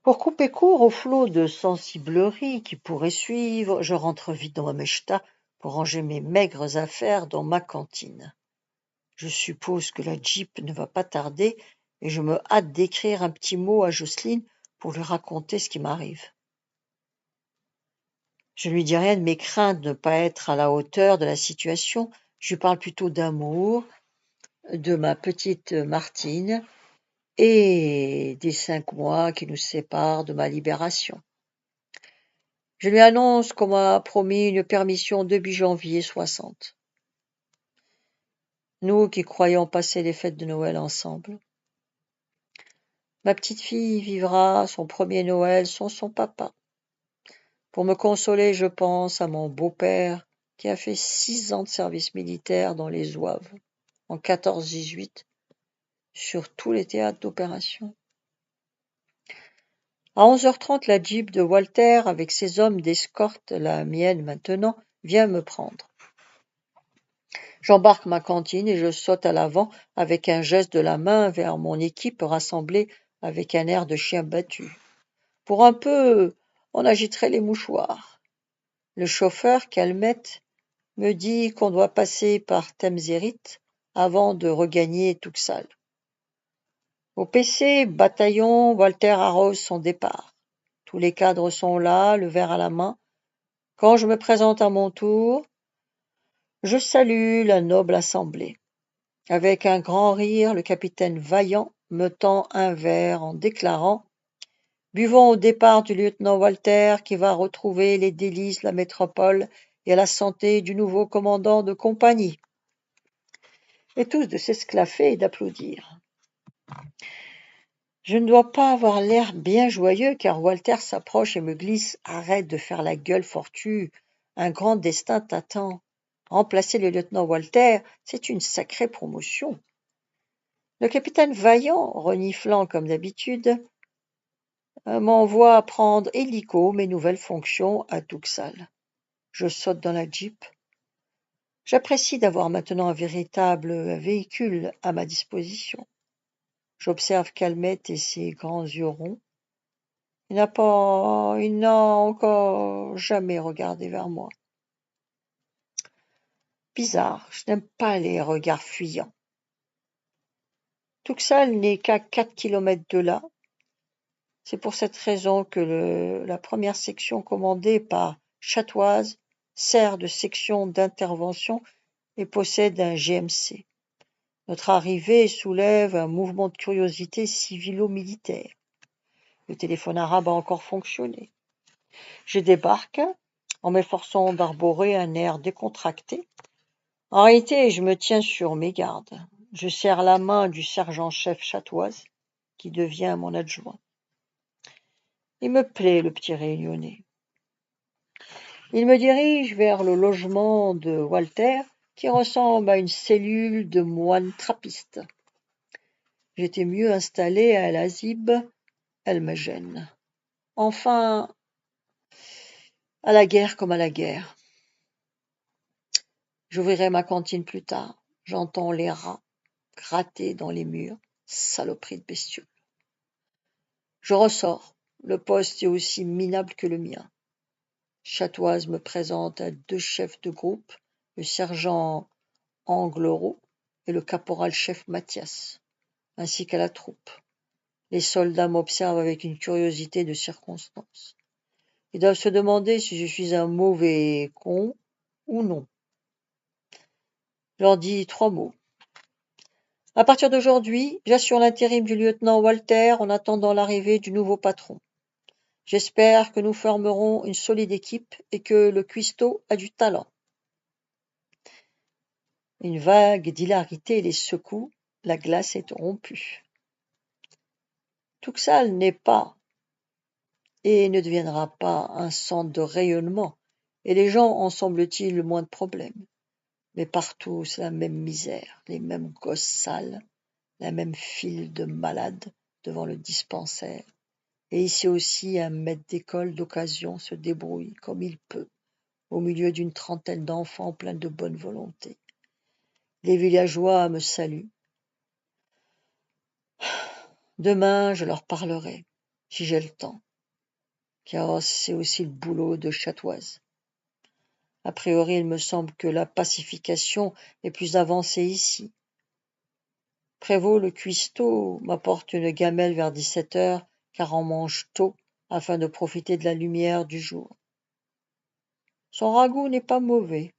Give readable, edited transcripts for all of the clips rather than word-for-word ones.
Pour couper court au flot de sensibleries qui pourrait suivre, je rentre vite dans ma mechta pour ranger mes maigres affaires dans ma cantine. Je suppose que la Jeep ne va pas tarder et je me hâte d'écrire un petit mot à Jocelyne pour lui raconter ce qui m'arrive. Je ne lui dis rien de mes craintes de ne pas être à la hauteur de la situation, je lui parle plutôt d'amour, de ma petite Martine et des 5 mois qui nous séparent de ma libération. Je lui annonce qu'on m'a promis une permission début janvier 60. Nous qui croyons passer les fêtes de Noël ensemble. Ma petite fille vivra son premier Noël sans son papa. Pour me consoler, je pense à mon beau-père qui a fait 6 ans de service militaire dans les Zouaves, en 14-18, sur tous les théâtres d'opération. À 11h30, la Jeep de Walter, avec ses hommes d'escorte, la mienne maintenant, vient me prendre. J'embarque ma cantine et je saute à l'avant avec un geste de la main vers mon équipe rassemblée avec un air de chien battu. Pour un peu, on agiterait les mouchoirs. Le chauffeur, Calmette, me dit qu'on doit passer par Temzerit avant de regagner Tuxal. Au PC, bataillon, Walter arrose son départ. Tous les cadres sont là, le verre à la main. Quand je me présente à mon tour, je salue la noble assemblée. Avec un grand rire, le capitaine Vaillant me tend un verre en déclarant « Buvons au départ du lieutenant Walter qui va retrouver les délices de la métropole et à la santé du nouveau commandant de compagnie. » Et tous de s'esclaffer et d'applaudir. Je ne dois pas avoir l'air bien joyeux car Walter s'approche et me glisse « Arrête de faire la gueule, Fortu, un grand destin t'attend. Remplacer le lieutenant Walter, c'est une sacrée promotion. » Le capitaine Vaillant, reniflant comme d'habitude, m'envoie prendre hélico mes nouvelles fonctions à Tuxal. Je saute dans la Jeep. J'apprécie d'avoir maintenant un véritable véhicule à ma disposition. J'observe Calmette et ses grands yeux ronds. Il n'a encore jamais regardé vers moi. Bizarre, je n'aime pas les regards fuyants. Tuxal n'est qu'à 4 kilomètres de là. C'est pour cette raison que la première section commandée par Chatoise sert de section d'intervention et possède un GMC. Notre arrivée soulève un mouvement de curiosité civilo-militaire. Le téléphone arabe a encore fonctionné. Je débarque en m'efforçant d'arborer un air décontracté. En réalité, je me tiens sur mes gardes. Je serre la main du sergent-chef Chatoise, qui devient mon adjoint. Il me plaît, le petit réunionnais. Il me dirige vers le logement de Walter, qui ressemble à une cellule de moines trappistes. J'étais mieux installé à El Azib, elle me gêne. Enfin, à la guerre comme à la guerre. J'ouvrirai ma cantine plus tard. J'entends les rats gratter dans les murs. Saloperie de bestioles. Je ressors. Le poste est aussi minable que le mien. Chatoise me présente à 2 chefs de groupe, le sergent Anglero et le caporal-chef Mathias, ainsi qu'à la troupe. Les soldats m'observent avec une curiosité de circonstance. Ils doivent se demander si je suis un mauvais con ou non. Je leur dis 3 mots. À partir d'aujourd'hui, j'assure l'intérim du lieutenant Walter en attendant l'arrivée du nouveau patron. J'espère que nous formerons une solide équipe et que le cuistot a du talent. Une vague d'hilarité les secoue, la glace est rompue. Tuxal n'est pas et ne deviendra pas un centre de rayonnement, et les gens en semble-t-il le moins de problèmes. Mais partout, c'est la même misère, les mêmes gosses sales, la même file de malades devant le dispensaire. Et ici aussi, un maître d'école d'occasion se débrouille comme il peut, au milieu d'une trentaine d'enfants pleins de bonne volonté. Les villageois me saluent. Demain, je leur parlerai. si j'ai le temps, car c'est aussi le boulot de chatoise. A priori, il me semble que la pacification est plus avancée ici. Prévost le cuistot m'apporte une gamelle vers 17 heures, car on mange tôt afin de profiter de la lumière du jour. Son ragoût n'est pas mauvais.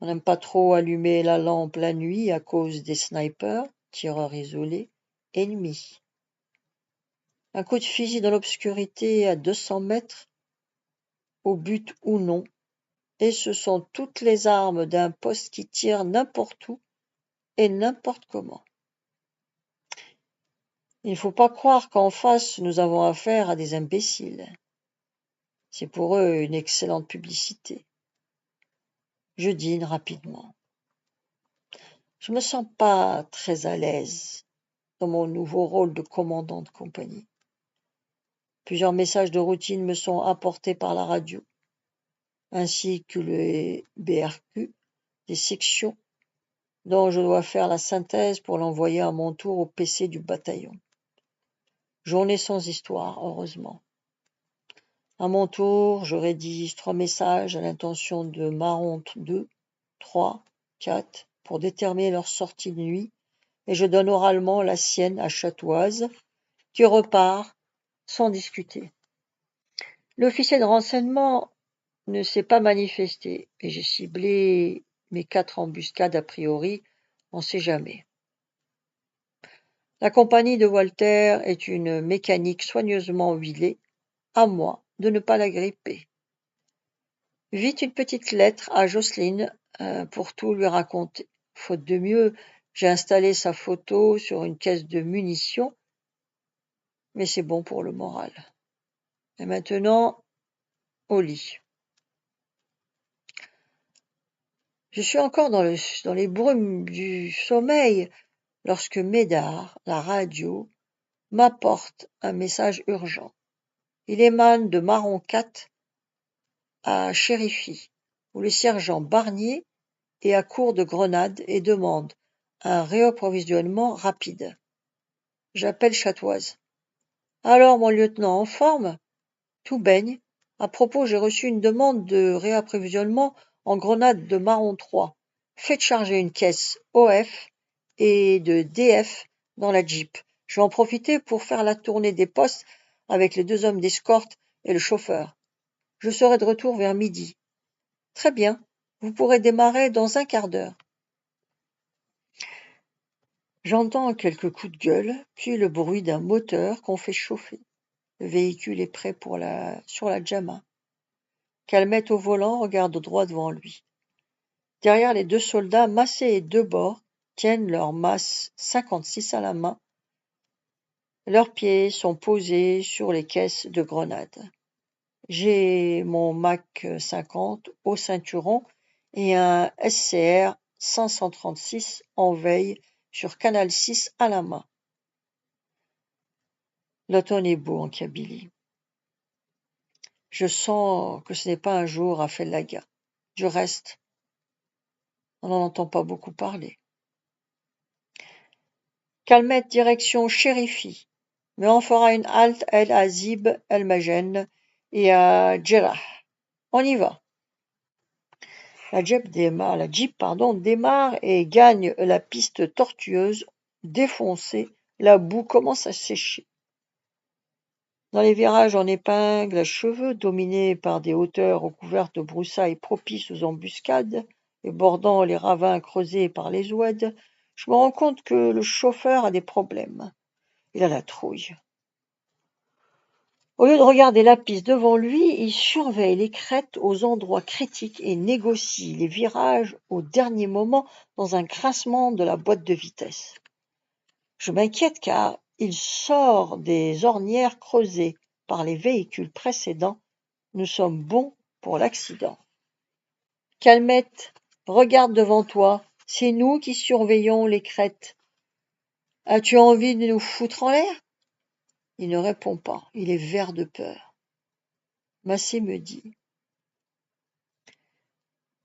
On n'aime pas trop allumer la lampe la nuit à cause des snipers, tireurs isolés, ennemis. Un coup de fusil dans l'obscurité à 200 mètres, au but ou non, et ce sont toutes les armes d'un poste qui tire n'importe où et n'importe comment. Il ne faut pas croire qu'en face nous avons affaire à des imbéciles. C'est pour eux une excellente publicité. Je dîne rapidement. Je me sens pas très à l'aise dans mon nouveau rôle de commandant de compagnie. Plusieurs messages de routine me sont apportés par la radio, ainsi que le BRQ des sections dont je dois faire la synthèse pour l'envoyer à mon tour au PC du bataillon. Journée sans histoire, heureusement. À mon tour, je rédige 3 messages à l'intention de Marron 2, 3, 4 pour déterminer leur sortie de nuit, et je donne oralement la sienne à Chatoise, qui repart sans discuter. L'officier de renseignement ne s'est pas manifesté, et j'ai ciblé mes 4 embuscades a priori, on sait jamais. La compagnie de Walter est une mécanique soigneusement huilée, à moi de ne pas la gripper. Vite une petite lettre à Jocelyne pour tout lui raconter. Faute de mieux, j'ai installé sa photo sur une caisse de munitions, mais c'est bon pour le moral. Et maintenant, au lit. Je suis encore dans les brumes du sommeil lorsque Médard, la radio, m'apporte un message urgent. Il émane de Marron 4 à Chérify, où le sergent Barnier est à court de grenades et demande un réapprovisionnement rapide. J'appelle Chatoise. Alors, mon lieutenant, en forme? Tout baigne. À propos, j'ai reçu une demande de réapprovisionnement en grenades de Marron 3. Faites charger une caisse OF et de DF dans la Jeep. Je vais en profiter pour faire la tournée des postes avec les 2 hommes d'escorte et le chauffeur. Je serai de retour vers midi. Très bien, vous pourrez démarrer dans un quart d'heure. J'entends quelques coups de gueule, puis le bruit d'un moteur qu'on fait chauffer. Le véhicule est prêt sur la Jama. Calmette au volant regarde droit devant lui. Derrière les 2 soldats massés et de bord tiennent leur masse 56 à la main. Leurs pieds sont posés sur les caisses de grenades. J'ai mon Mac 50 au ceinturon et un SCR 536 en veille sur Canal 6 à la main. L'automne est beau en Kabylie. Je sens que ce n'est pas un jour à Fellaga. Je reste. On n'en entend pas beaucoup parler. Calmette direction Chérify, mais on fera une halte à El Hazib, El Majen et à Djerrah. On y va. La Jeep démarre et gagne la piste tortueuse, défoncée, la boue commence à sécher. Dans les virages en épingle à cheveux, dominés par des hauteurs recouvertes de broussailles propices aux embuscades et bordant les ravins creusés par les oueds, je me rends compte que le chauffeur a des problèmes. Il a la trouille. Au lieu de regarder la piste devant lui, il surveille les crêtes aux endroits critiques et négocie les virages au dernier moment dans un grincement de la boîte de vitesse. Je m'inquiète car il sort des ornières creusées par les véhicules précédents. Nous sommes bons pour l'accident. Calmette, regarde devant toi, c'est nous qui surveillons les crêtes. As-tu envie de nous foutre en l'air? Il ne répond pas, il est vert de peur. Massé me dit.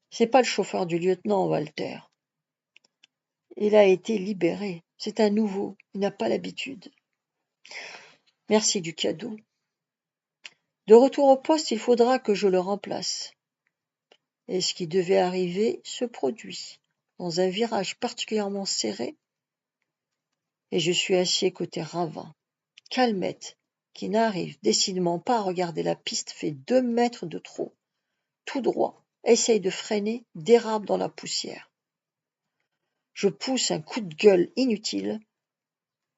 C'est pas le chauffeur du lieutenant, Walter. Il a été libéré. C'est un nouveau, il n'a pas l'habitude. Merci du cadeau. De retour au poste, il faudra que je le remplace. Et ce qui devait arriver se produit. Dans un virage particulièrement serré, et je suis assis côté ravin. Calmette, qui n'arrive décidément pas à regarder la piste, fait 2 mètres de trop. Tout droit, essaye de freiner, dérape dans la poussière. Je pousse un coup de gueule inutile.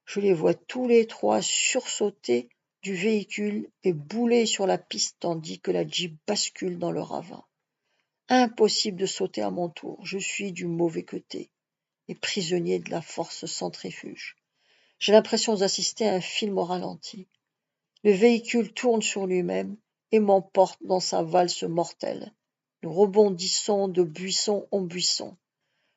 Je les vois tous les trois sursauter du véhicule et bouler sur la piste tandis que la Jeep bascule dans le ravin. Impossible de sauter à mon tour, je suis du mauvais côté et prisonnier de la force centrifuge. J'ai l'impression d'assister à un film au ralenti. Le véhicule tourne sur lui-même et m'emporte dans sa valse mortelle. Nous rebondissons de buisson en buisson.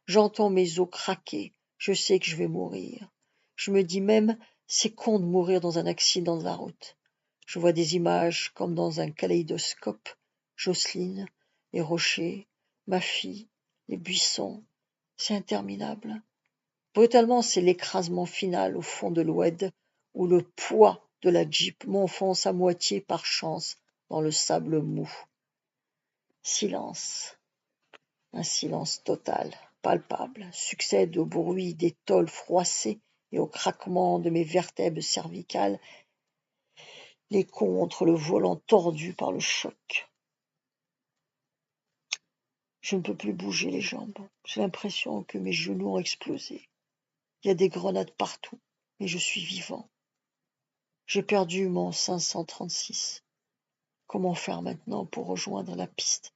J'entends mes os craquer, je sais que je vais mourir. Je me dis même, c'est con de mourir dans un accident de la route. Je vois des images comme dans un kaléidoscope. Jocelyne, les rochers, ma fille, les buissons. C'est interminable. Brutalement, c'est l'écrasement final au fond de l'oued, où le poids de la Jeep m'enfonce à moitié par chance dans le sable mou. Silence. Un silence total, palpable, succède au bruit des tôles froissées et au craquement de mes vertèbres cervicales, les contre le volant tordu par le choc. Je ne peux plus bouger les jambes. J'ai l'impression que mes genoux ont explosé. Il y a des grenades partout, mais je suis vivant. J'ai perdu mon 536. Comment faire maintenant pour rejoindre la piste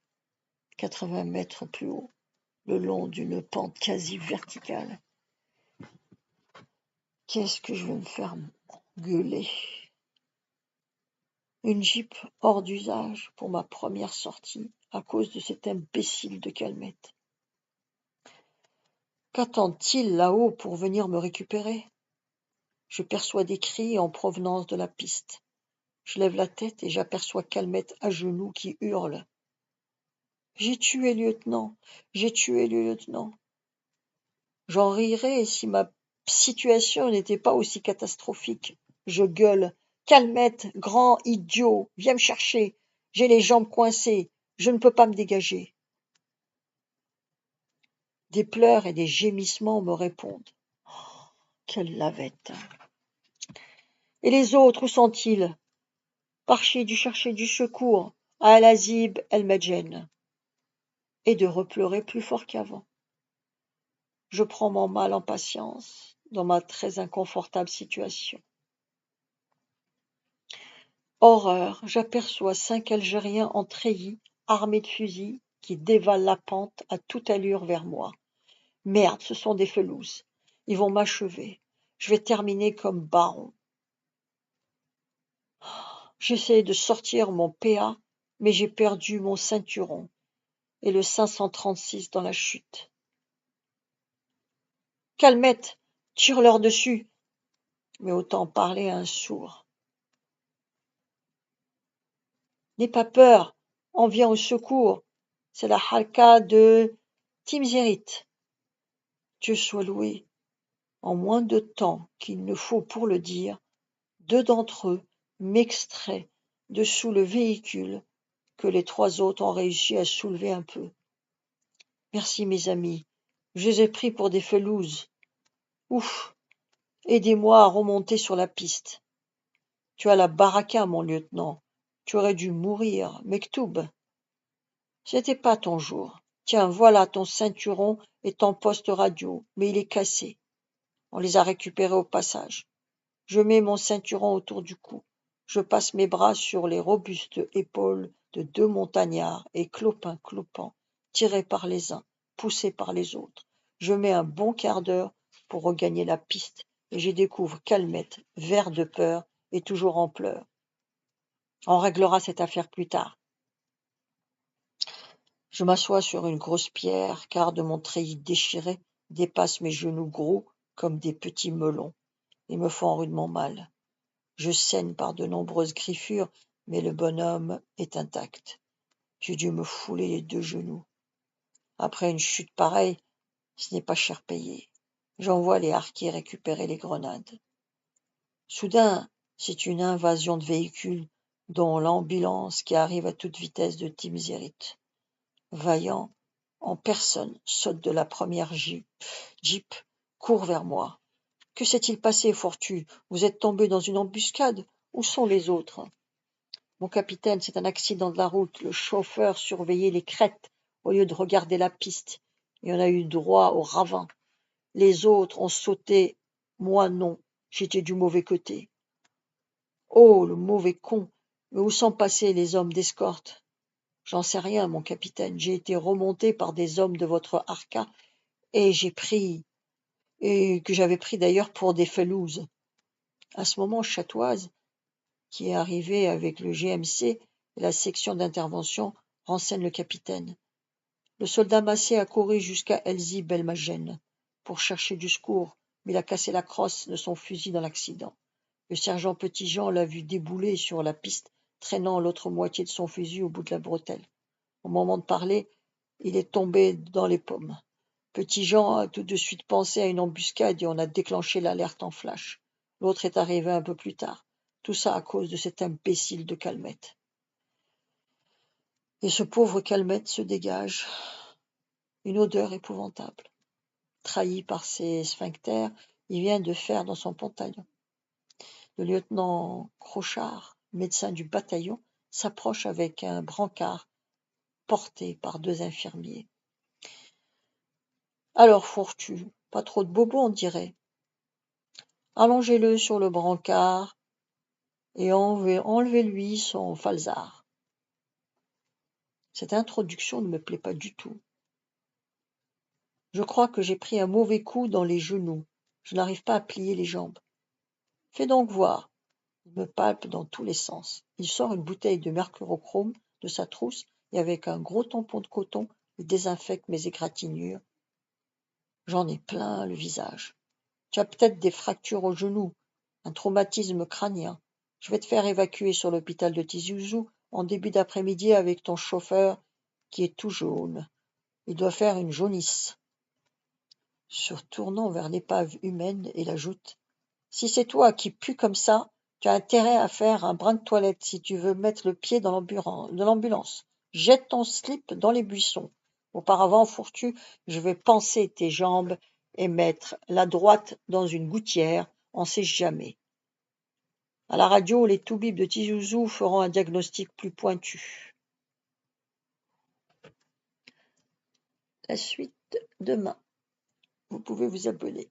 80 mètres plus haut, le long d'une pente quasi verticale. Qu'est-ce que je vais me faire gueuler? Une Jeep hors d'usage pour ma première sortie à cause de cet imbécile de Calmette. Qu'attend-il là-haut pour venir me récupérer? Je perçois des cris en provenance de la piste. Je lève la tête et j'aperçois Calmette à genoux qui hurle. J'ai tué le lieutenant, j'ai tué le lieutenant. J'en rirais si ma situation n'était pas aussi catastrophique. Je gueule. Calmette, grand idiot, viens me chercher. J'ai les jambes coincées, je ne peux pas me dégager. Des pleurs et des gémissements me répondent. Quelle lavette. Et les autres, où sont-ils? Parchi dû chercher du secours à Al-Azib El-Medjen. Et de repleurer plus fort qu'avant. Je prends mon mal en patience dans ma très inconfortable situation. Horreur, j'aperçois 5 Algériens en treillis, armés de fusils, qui dévalent la pente à toute allure vers moi. Merde, ce sont des felouses. Ils vont m'achever. Je vais terminer comme Baron. J'essaie de sortir mon PA, mais j'ai perdu mon ceinturon et le 536 dans la chute. Calmette, tire-leur dessus. Mais autant parler à un sourd. N'aie pas peur, on vient au secours. C'est la halka de Timzirit. Dieu soit loué. En moins de temps qu'il ne faut pour le dire, 2 d'entre eux m'extraient de sous le véhicule que les 3 autres ont réussi à soulever un peu. Merci mes amis, je les ai pris pour des felouses. Ouf, aidez-moi à remonter sur la piste. Tu as la baraka, mon lieutenant. Tu aurais dû mourir, Mektoub. C'était pas ton jour. Tiens, voilà ton ceinturon et ton poste radio, mais il est cassé. On les a récupérés au passage. Je mets mon ceinturon autour du cou. Je passe mes bras sur les robustes épaules de 2 montagnards et clopin-clopant, tirés par les uns, poussés par les autres. Je mets un bon quart d'heure pour regagner la piste et j'y découvre Calmette, vert de peur et toujours en pleurs. On réglera cette affaire plus tard. Je m'assois sur une grosse pierre, car de mon treillis déchiré dépassent mes genoux gros comme des petits melons et me font rudement mal. Je saigne par de nombreuses griffures, mais le bonhomme est intact. J'ai dû me fouler les 2 genoux. Après une chute pareille, ce n'est pas cher payé. J'envoie les harkis récupérer les grenades. Soudain, C'est une invasion de véhicules, dont l'ambulance qui arrive à toute vitesse de Timzirit. Vaillant, en personne, saute de la première jeep, court vers moi. Que s'est-il passé, Fortu? Vous êtes tombé dans une embuscade? Où sont les autres? Mon capitaine, c'est un accident de la route. Le chauffeur surveillait les crêtes au lieu de regarder la piste, et on a eu droit au ravin. Les autres ont sauté, moi non, j'étais du mauvais côté. Oh, le mauvais con! Mais où sont passés les hommes d'escorte? J'en sais rien, mon capitaine. J'ai été remonté par des hommes de votre Arca, et que j'avais pris d'ailleurs pour des felouses. À ce moment, Chatoise, qui est arrivé avec le GMC et la section d'intervention, renseigne le capitaine. Le soldat massé a couru jusqu'à Elzi Belmagène pour chercher du secours, mais il a cassé la crosse de son fusil dans l'accident. Le sergent Petit-Jean l'a vu débouler sur la piste, traînant l'autre moitié de son fusil au bout de la bretelle. Au moment de parler, il est tombé dans les pommes. Petit-Jean a tout de suite pensé à une embuscade et on a déclenché l'alerte en flash. L'autre est arrivé un peu plus tard. Tout ça à cause de cet imbécile de Calmette. Et ce pauvre Calmette se dégage une odeur épouvantable. Trahi par ses sphincters, il vient de faire dans son pantalon. Le lieutenant Crochard, médecin du bataillon, s'approche avec un brancard porté par 2 infirmiers. Alors, Fortu, pas trop de bobos, on dirait. Allongez-le sur le brancard et enlevez-lui son falzar. Cette introduction ne me plaît pas du tout. Je crois que j'ai pris un mauvais coup dans les genoux. Je n'arrive pas à plier les jambes. Fais donc voir. Il me palpe dans tous les sens. Il sort une bouteille de mercurochrome de sa trousse et avec un gros tampon de coton, il désinfecte mes égratignures. J'en ai plein le visage. Tu as peut-être des fractures au genou, un traumatisme crânien. Je vais te faire évacuer sur l'hôpital de Tizi-Ouzou en début d'après-midi avec ton chauffeur qui est tout jaune. Il doit faire une jaunisse. Se tournant vers l'épave humaine, il ajoute: si c'est toi qui pues comme ça, tu as intérêt à faire un brin de toilette si tu veux mettre le pied dans l'ambulance. Jette ton slip dans les buissons. Auparavant, Fourtu, je vais panser tes jambes et mettre la droite dans une gouttière, on sait jamais. À la radio, les toubibs de Tizi-Ouzou feront un diagnostic plus pointu. La suite demain. Vous pouvez vous abonner.